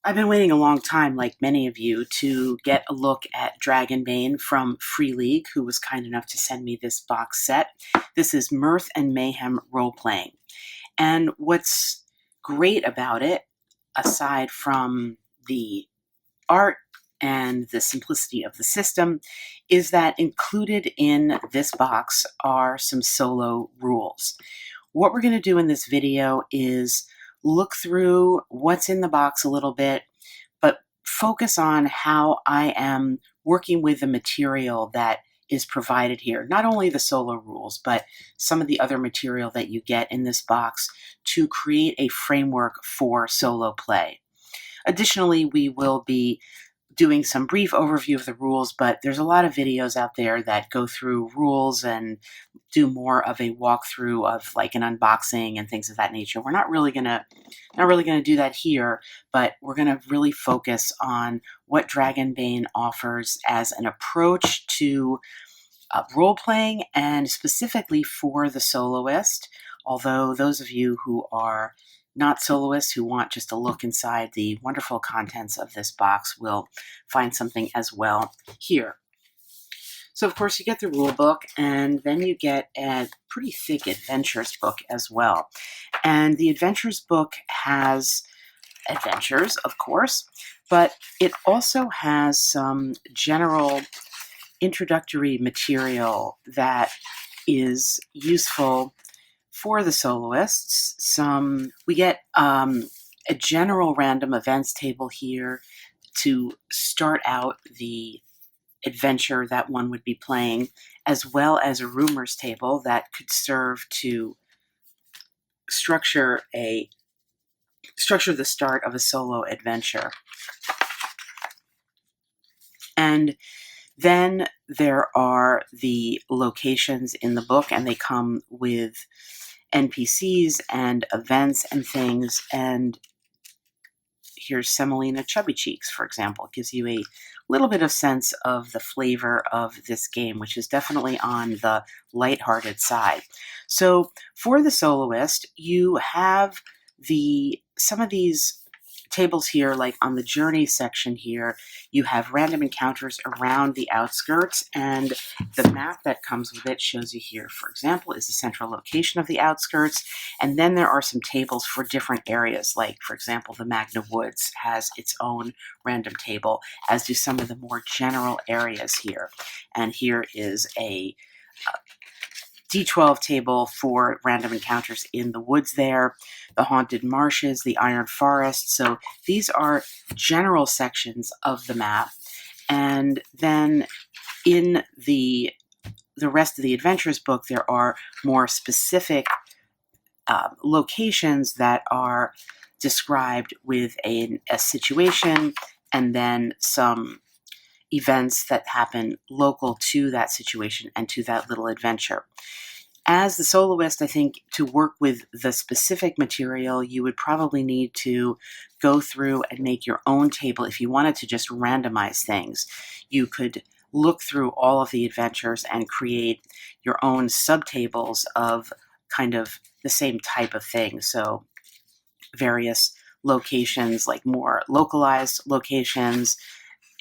I've been waiting a long time, like many of you, to get a look at Dragonbane from Free League, who was kind enough to send me this box set. This is Mirth and Mayhem role-playing. And what's great about it, aside from the art and the simplicity of the system, is that included in this box are some solo rules. What we're going to do in this video is look through what's in the box a little bit, but focus on how I am working with the material that is provided here. Not only the solo rules, but some of the other material that you get in this box to create a framework for solo play. Additionally, we will be doing some brief overview of the rules, but there's a lot of videos out there that go through rules and do more of a walkthrough of like an unboxing and things of that nature. We're not really gonna do that here, but we're gonna really focus on what Dragonbane offers as an approach to role-playing, and specifically for the soloist. Although those of you who are not soloists who want just a look inside the wonderful contents of this box will find something as well here. So of course you get the rule book, and then you get a pretty thick adventures book as well. And the adventures book has adventures, of course, but it also has some general introductory material that is useful for the soloists. We get a general random events table here to start out the adventure that one would be playing, as well as a rumors table that could serve to structure the start of a solo adventure. And then there are the locations in the book, and they come with NPCs and events and things. And here's Semolina Chubby Cheeks, for example. It gives you a little bit of sense of the flavor of this game, which is definitely on the lighthearted side. So for the soloist, you have some of these tables here, like on the journey section here, you have random encounters around the outskirts, and the map that comes with it shows you here, for example, is the central location of the outskirts. And then there are some tables for different areas, like, for example, the Magna Woods has its own random table, as do some of the more general areas here. And here is a D12 table for random encounters in the woods there, the Haunted Marshes, the Iron Forest. So these are general sections of the map. And then in the rest of the Adventures book, there are more specific locations that are described with a situation, and then some events that happen local to that situation and to that little adventure. As the soloist, I think to work with the specific material, you would probably need to go through and make your own table. If you wanted to just randomize things, you could look through all of the adventures and create your own subtables of kind of the same type of thing. So various locations, like more localized locations,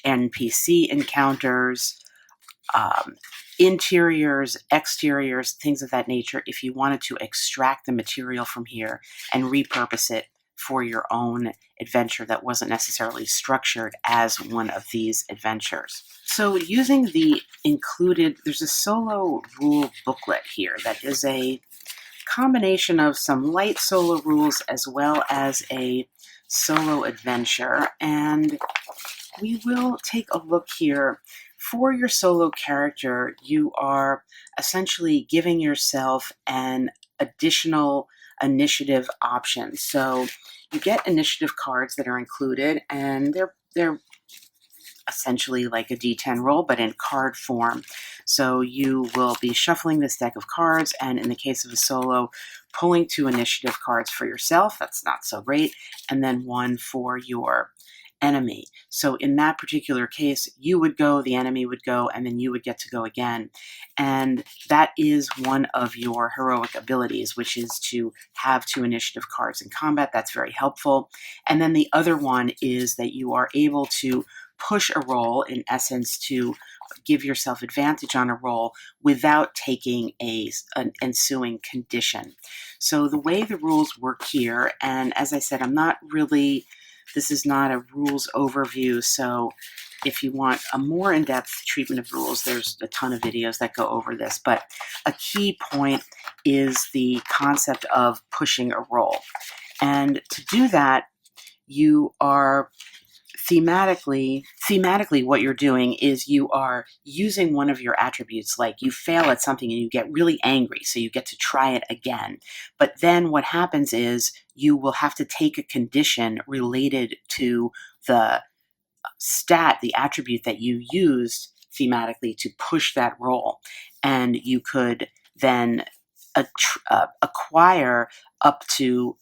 NPC encounters, interiors, exteriors, things of that nature, if you wanted to extract the material from here and repurpose it for your own adventure that wasn't necessarily structured as one of these adventures. So using the included, there's a solo rule booklet here that is a combination of some light solo rules as well as a solo adventure. And we will take a look here. For your solo character, you are essentially giving yourself an additional initiative option. So you get initiative cards that are included, and they're essentially like a D10 roll, but in card form. So you will be shuffling this deck of cards, and in the case of a solo, pulling 2 initiative cards for yourself. That's not so great. And then 1 for your enemy. So in that particular case, you would go, the enemy would go, and then you would get to go again. And that is one of your heroic abilities, which is to have 2 initiative cards in combat. That's very helpful. And then the other one is that you are able to push a roll, in essence, to give yourself advantage on a roll without taking an ensuing condition. So the way the rules work here, and as I said, this is not a rules overview, so if you want a more in-depth treatment of rules, there's a ton of videos that go over this, but a key point is the concept of pushing a roll. And to do that, you are thematically, what you're doing is you are using one of your attributes, like you fail at something and you get really angry, so you get to try it again. But then what happens is you will have to take a condition related to the the attribute that you used thematically to push that roll. And you could then acquire up to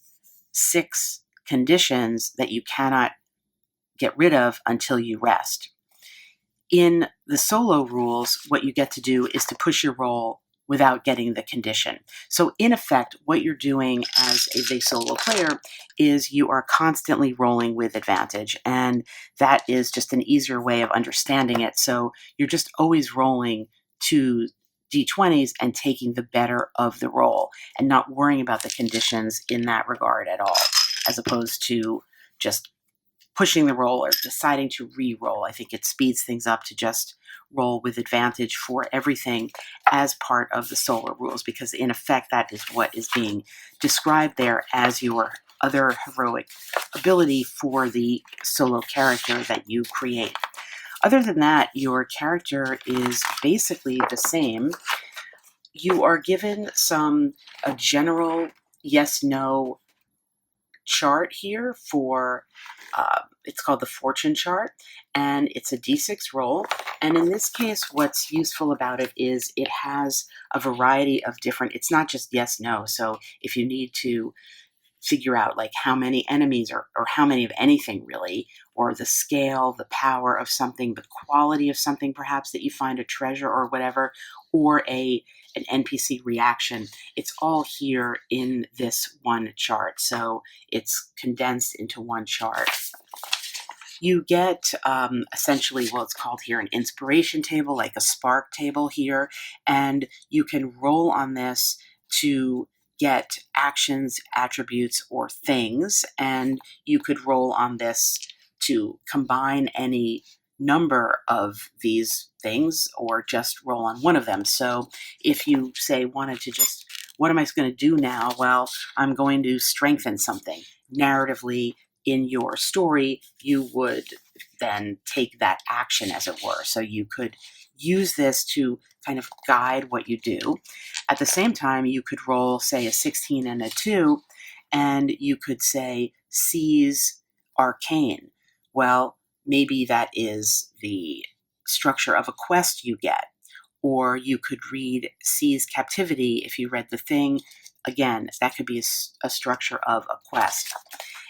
6 conditions that you cannot get rid of until you rest. In the solo rules, what you get to do is to push your roll without getting the condition. So in effect, what you're doing as a solo player is you are constantly rolling with advantage, and that is just an easier way of understanding it. So you're just always rolling 2 d20s and taking the better of the roll and not worrying about the conditions in that regard at all, as opposed to just pushing the roll or deciding to re-roll. I think it speeds things up to just roll with advantage for everything as part of the solo rules, because in effect that is what is being described there as your other heroic ability for the solo character that you create. Other than that, your character is basically the same. You are given a general yes-no chart here for it's called the fortune chart, and it's a d6 roll. And in this case, what's useful about it is it has a variety of different, it's not just yes, no. So if you need to figure out like how many enemies or how many of anything really, or the scale, the power of something, the quality of something perhaps that you find a treasure or whatever, or an NPC reaction, it's all here in this one chart. So it's condensed into one chart. You get essentially, well, it's called here an inspiration table, like a spark table here, and you can roll on this to get actions, attributes, or things, and you could roll on this to combine any number of these things or just roll on one of them. So if you say wanted to just, what am I going to do now? Well, I'm going to strengthen something. Narratively, in your story, you would then take that action, as it were. So you could use this to kind of guide what you do. At the same time, you could roll, say, a 16 and a 2, and you could say, seize arcane. Well, maybe that is the structure of a quest you get. Or you could read seize captivity if you read the thing. Again, that could be a structure of a quest.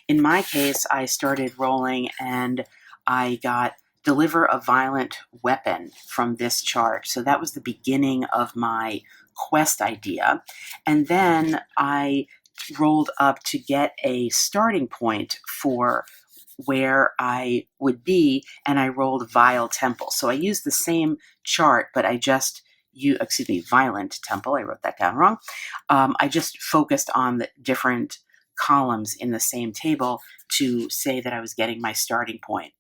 In my case, I started rolling and I got deliver a violent weapon from this chart. So that was the beginning of my quest idea. And then I rolled up to get a starting point for where I would be, and I rolled Vile Temple. So I used the same chart, but I just Violent Temple. I wrote that down wrong. I just focused on the different columns in the same table to say that I was getting my starting point.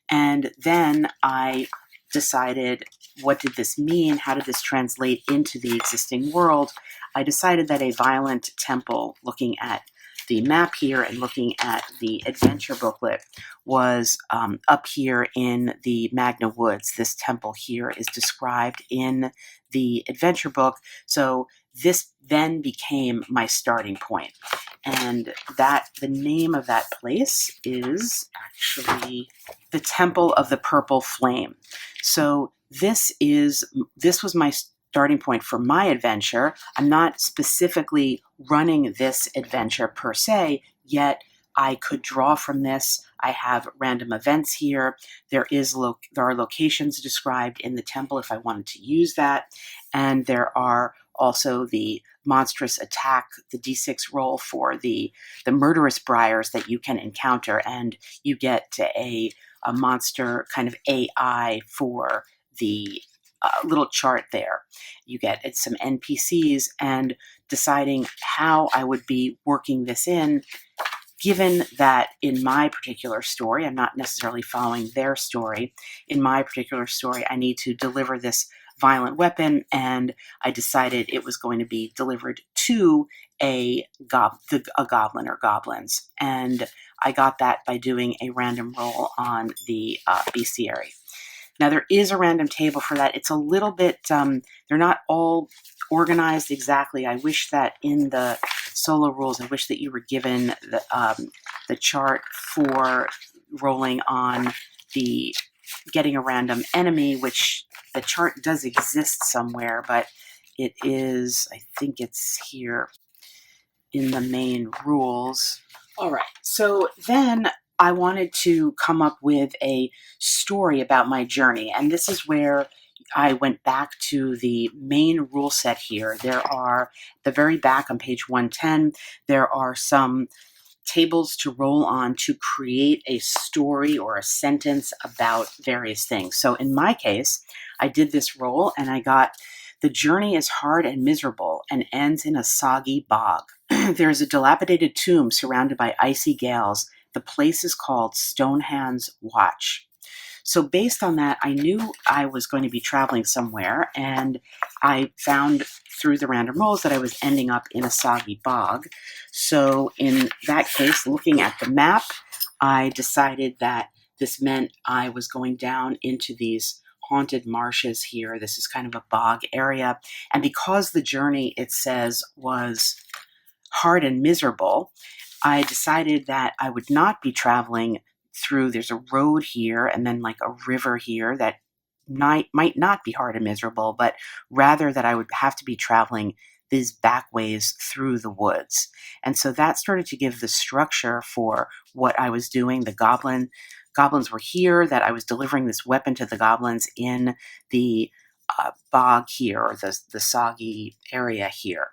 And then I decided, what did this mean? How did this translate into the existing world? I decided that a violent temple, looking at the map here and looking at the adventure booklet, was up here in the Magna Woods. This temple here is described in the adventure book. So this then became my starting point. And the name of that place is actually the Temple of the Purple Flame. So this was my starting point for my adventure. I'm not specifically running this adventure per se, yet I could draw from this I have random events here. There are locations described in the temple if I wanted to use that. And there are also the monstrous attack, the d6 roll for the murderous briars that you can encounter, and you get a monster kind of AI for the little chart there. You get some NPCs, and deciding how I would be working this in, given that in my particular story, I'm not necessarily following their story. In my particular story, I need to deliver this violent weapon, and I decided it was going to be delivered to a goblin or goblins. And I got that by doing a random roll on the bestiary. Now, there is a random table for that. It's a little bit, they're not all organized exactly. I wish that in the solo rules, I wish that you were given the chart for rolling on the getting a random enemy, which the chart does exist somewhere, but it is, I think it's here in the main rules. All right, so then I wanted to come up with a story about my journey, and this is where I went back to the main rule set here. There are, the very back on page 110, there are some tables to roll on to create a story or a sentence about various things. So in my case, I did this roll and I got, the journey is hard and miserable and ends in a soggy bog. There is a dilapidated tomb surrounded by icy gales. The place is called Stonehand's Watch. So based on that, I knew I was going to be traveling somewhere, and I found through the random rolls that I was ending up in a soggy bog. So in that case, looking at the map, I decided that this meant I was going down into these haunted marshes here. This is kind of a bog area. And because the journey, it says, was hard and miserable, I decided that I would not be traveling through, there's a road here and then like a river here that might not be hard and miserable, but rather that I would have to be traveling these back ways through the woods. And so that started to give the structure for what I was doing. The goblins were here, that I was delivering this weapon to the goblins in the bog here, or the soggy area here.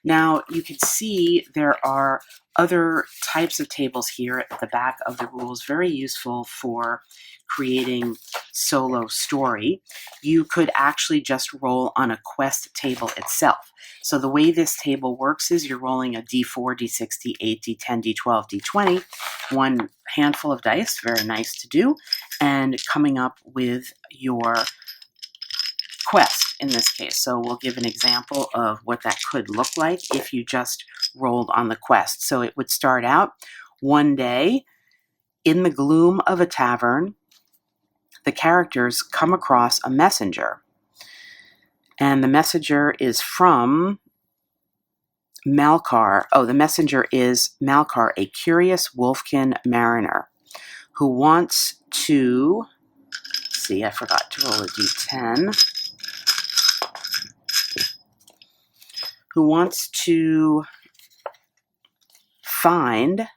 Now, you can see there are other types of tables here at the back of the rules, very useful for creating solo story. You could actually just roll on a quest table itself. So the way this table works is you're rolling a d4, d6, d8, d10, d12, d20, one handful of dice, very nice to do, and coming up with your quest in this case. So we'll give an example of what that could look like if you just rolled on the quest. So it would start out, one day in the gloom of a tavern, the characters come across a messenger. And the messenger is from Malkar. Oh, the messenger is Malkar, a curious wolfkin mariner who wants to, see, I forgot to roll a d10. Who wants to find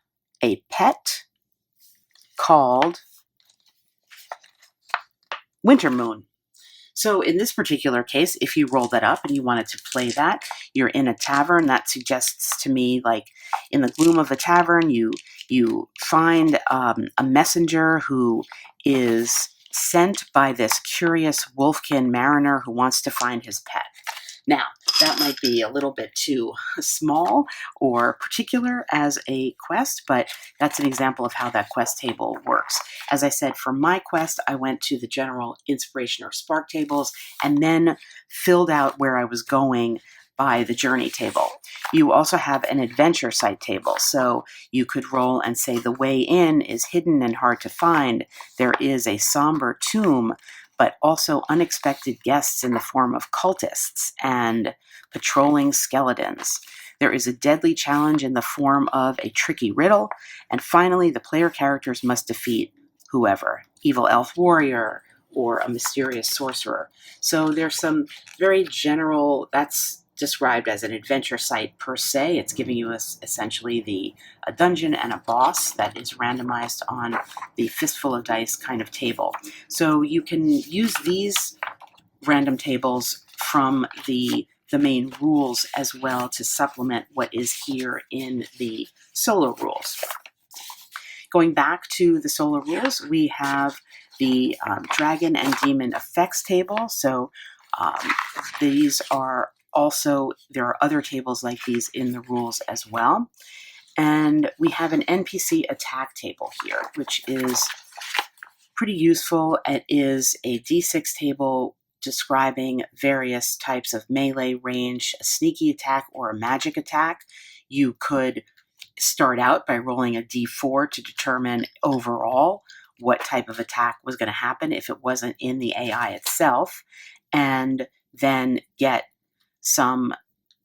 a pet called Winter Moon. So in this particular case, if you roll that up and you wanted to play that, you're in a tavern. That suggests to me, like, in the gloom of a tavern, you find a messenger who is sent by this curious wolfkin mariner who wants to find his pet. Now, that might be a little bit too small or particular as a quest, but that's an example of how that quest table works. As I said, for my quest, I went to the general inspiration or spark tables and then filled out where I was going by the journey table. You also have an adventure site table, so you could roll and say the way in is hidden and hard to find. There is a somber tomb, but also unexpected guests in the form of cultists and patrolling skeletons. There is a deadly challenge in the form of a tricky riddle, and finally the player characters must defeat whoever, evil elf warrior or a mysterious sorcerer. So there's some very general, that's described as an adventure site per se. It's giving you essentially a dungeon and a boss that is randomized on the fistful of dice kind of table. So you can use these random tables from the main rules as well to supplement what is here in the solo rules. Going back to the solo rules, we have the dragon and demon effects table. So these are also, there are other tables like these in the rules as well. And we have an NPC attack table here, which is pretty useful. It is a D6 table describing various types of melee, range, a sneaky attack, or a magic attack. You could start out by rolling a D4 to determine overall what type of attack was going to happen if it wasn't in the AI itself, and then get some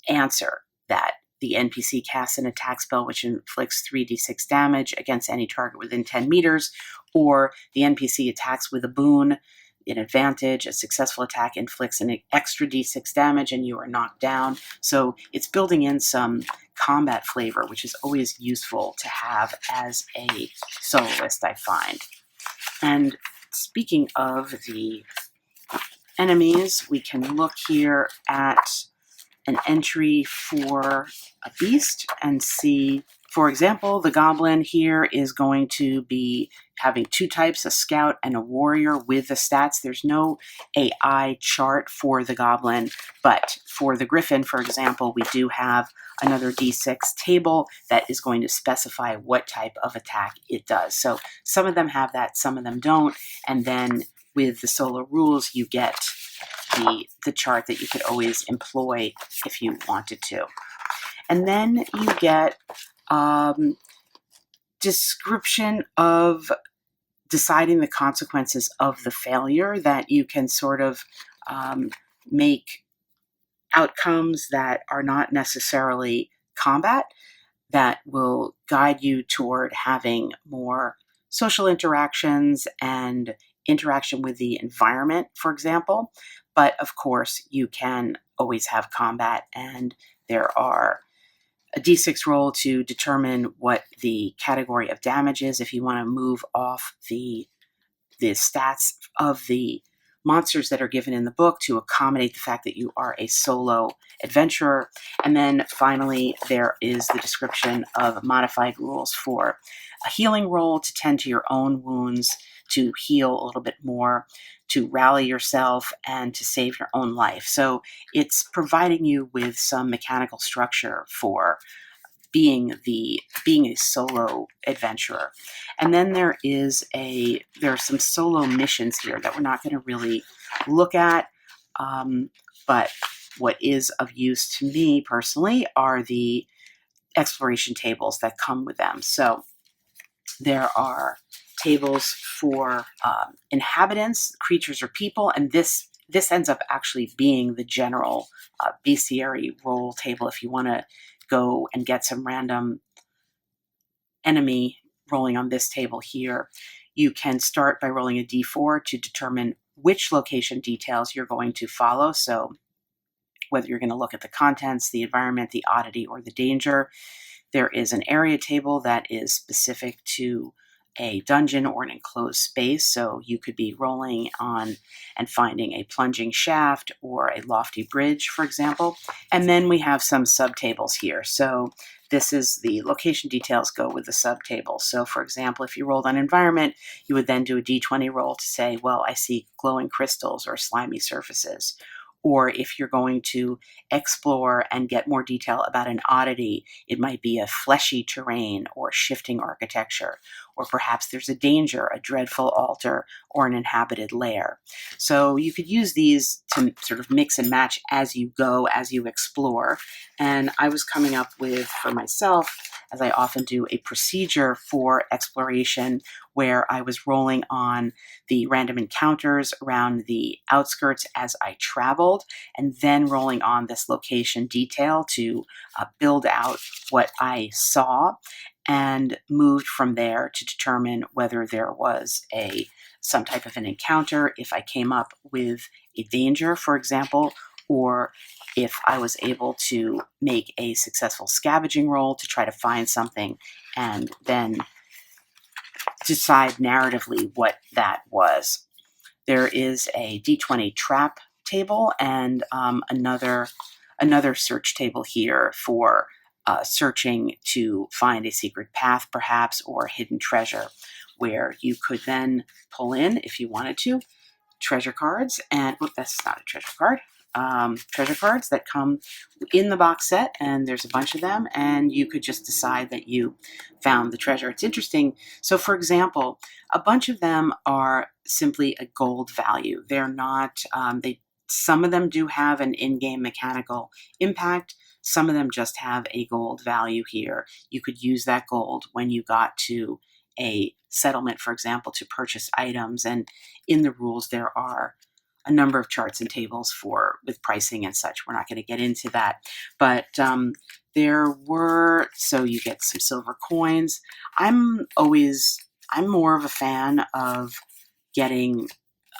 answer that the NPC casts an attack spell which inflicts 3d6 damage against any target within 10 meters, or the NPC attacks with a boon, an advantage, a successful attack inflicts an extra d6 damage and you are knocked down. So it's building in some combat flavor, which is always useful to have as a soloist, I find. And speaking of the enemies, we can look here at an entry for a beast and see, for example, the goblin here is going to be having two types, a scout and a warrior with the stats. There's no AI chart for the goblin, but for the griffin, for example, we do have another D6 table that is going to specify what type of attack it does. So some of them have that, some of them don't, and then with the solo rules, you get the chart that you could always employ if you wanted to. And then you get description of deciding the consequences of the failure, that you can sort of make outcomes that are not necessarily combat, that will guide you toward having more social interactions and interaction with the environment, for example. But of course, you can always have combat, and there are a d6 roll to determine what the category of damage is if you want to move off the stats of the monsters that are given in the book to accommodate the fact that you are a solo adventurer. And then finally, there is the description of modified rules for a healing roll to tend to your own wounds, to heal a little bit more, to rally yourself, and to save your own life. So it's providing you with some mechanical structure for being a solo adventurer. And then there are some solo missions here that we're not going to really look at, but what is of use to me personally are the exploration tables that come with them. So there are tables for inhabitants, creatures, or people, and this ends up actually being the general bestiary roll table if you want to go and get some random enemy rolling on this table here. You can start by rolling a d4 to determine which location details you're going to follow. So whether you're going to look at the contents, the environment, the oddity, or the danger. There is an area table that is specific to a dungeon or an enclosed space. So you could be rolling on and finding a plunging shaft or a lofty bridge, for example. And then we have some subtables here. So this is the location details go with the subtable. So for example, if you rolled on environment, you would then do a d20 roll to say, well, I see glowing crystals or slimy surfaces. Or if you're going to explore and get more detail about an oddity, it might be a fleshy terrain or shifting architecture, or perhaps there's a danger, a dreadful altar, or an inhabited lair. So you could use these to sort of mix and match as you go, as you explore. And I was coming up with, for myself, as I often do, a procedure for exploration where I was rolling on the random encounters around the outskirts as I traveled, and then rolling on this location detail to build out what I saw, and moved from there to determine whether there was some type of an encounter, if I came up with a danger, for example, or if I was able to make a successful scavenging roll to try to find something and then decide narratively what that was. There is a D20 trap table and another search table here for searching to find a secret path, perhaps, or hidden treasure, where you could then pull in, if you wanted to, treasure cards. And that's not a treasure card. Treasure cards that come in the box set, and there's a bunch of them, and you could just decide that you found the treasure. It's interesting. So, for example, a bunch of them are simply a gold value. They're not. Some of them do have an in-game mechanical impact. Some of them just have a gold value here. You could use that gold when you got to a settlement, for example, to purchase items. And in the rules, there are a number of charts and tables with pricing and such. We're not going to get into that, but so you get some silver coins. I'm more of a fan of getting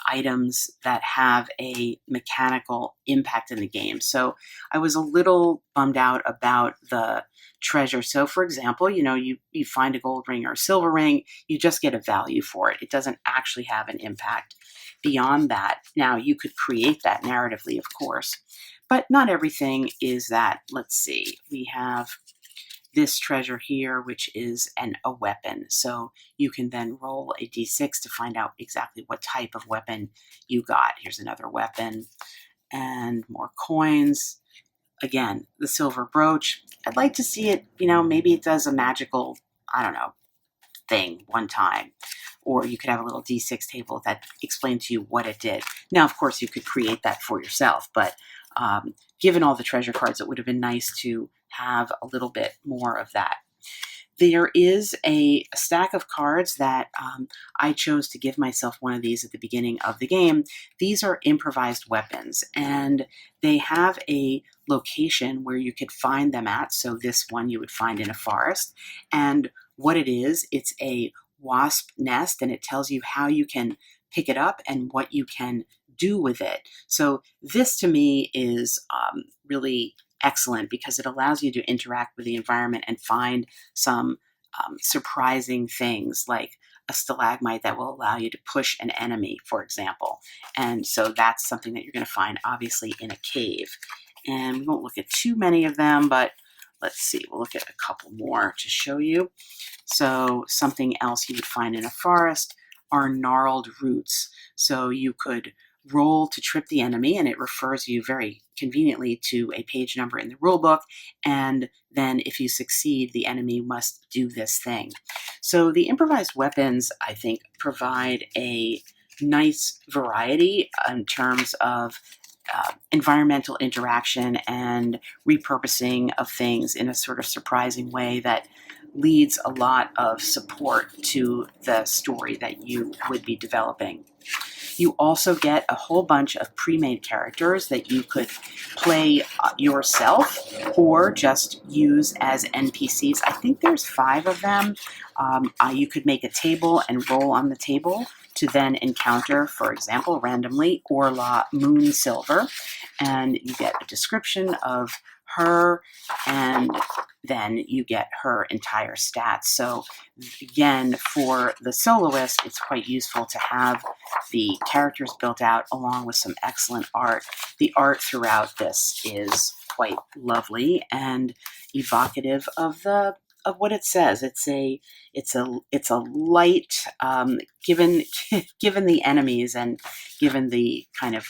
items that have a mechanical impact in the game. So I was a little bummed out about the treasure. So for example, you find a gold ring or a silver ring, you just get a value for it. It doesn't actually have an impact beyond that. Now you could create that narratively, of course, but not everything is that. Let's see, we have this treasure here, which is a weapon. So you can then roll a d6 to find out exactly what type of weapon you got. Here's another weapon and more coins. Again, the silver brooch. I'd like to see it, maybe it does a magical, I don't know, thing one time. Or you could have a little d6 table that explained to you what it did. Now, of course, you could create that for yourself, but given all the treasure cards, it would have been nice to have a little bit more of that. There is a stack of cards that I chose to give myself one of these at the beginning of the game. These are improvised weapons, and they have a location where you could find them at. So this one you would find in a forest. And what it is, it's a wasp nest, and it tells you how you can pick it up and what you can do with it. So this to me is really excellent because it allows you to interact with the environment and find some surprising things, like a stalagmite that will allow you to push an enemy, for example. And so that's something that you're going to find obviously in a cave. And we won't look at too many of them, but let's see, we'll look at a couple more to show you. So something else you would find in a forest are gnarled roots. So you could roll to trip the enemy, and it refers you very conveniently to a page number in the rule book. And then if you succeed, the enemy must do this thing. So the improvised weapons, I think, provide a nice variety in terms of environmental interaction and repurposing of things in a sort of surprising way that leads a lot of support to the story that you would be developing. You also get a whole bunch of pre-made characters that you could play yourself or just use as NPCs. I think there's 5 of them. You could make a table and roll on the table to then encounter, for example, randomly, Orla Moonsilver, and you get a description of her, and then you get her entire stats. So again, for the soloist, it's quite useful to have the characters built out along with some excellent art. The art throughout this is quite lovely and evocative of what it says. It's a light, given the enemies and given the kind of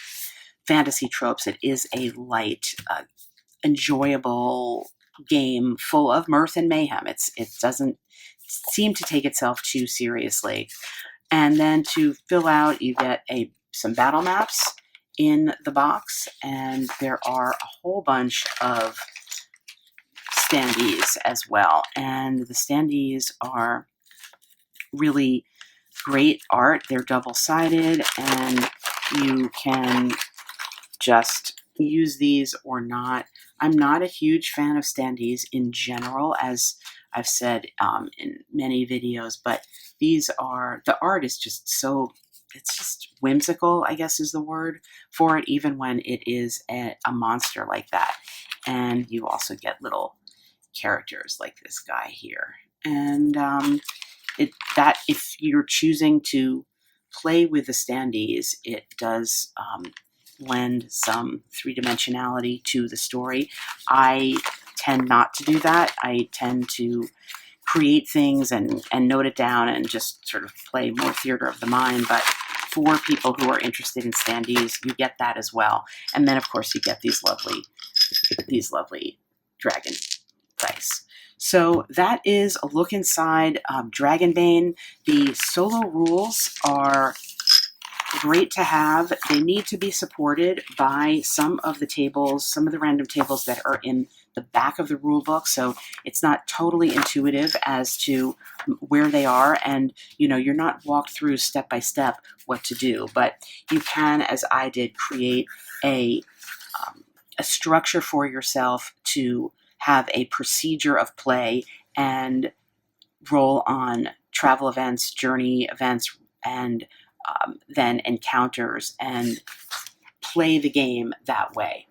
fantasy tropes, it is a light, enjoyable game full of mirth and mayhem. It doesn't seem to take itself too seriously. And then to fill out, you get some battle maps in the box, and there are a whole bunch of standees as well. And the standees are really great art. They're double-sided, and you can just use these or not. I'm not a huge fan of standees in general, as I've said in many videos, but the art is just so it's just whimsical, I guess is the word for it, even when it is a monster like that. And you also get little characters like this guy here. And that if you're choosing to play with the standees, it does lend some three-dimensionality to the story. I tend not to do that. I tend to create things and note it down and just sort of play more theater of the mind. But for people who are interested in standees, you get that as well. And then, of course, you get these lovely dragon dice. So that is a look inside Dragonbane. The solo rules are great to have. They need to be supported by some of the tables, some of the random tables that are in the back of the rule book. So it's not totally intuitive as to where they are. And, you're not walked through step by step what to do, but you can, as I did, create a structure for yourself to have a procedure of play and roll on travel events, journey events, and then encounters, and play the game that way.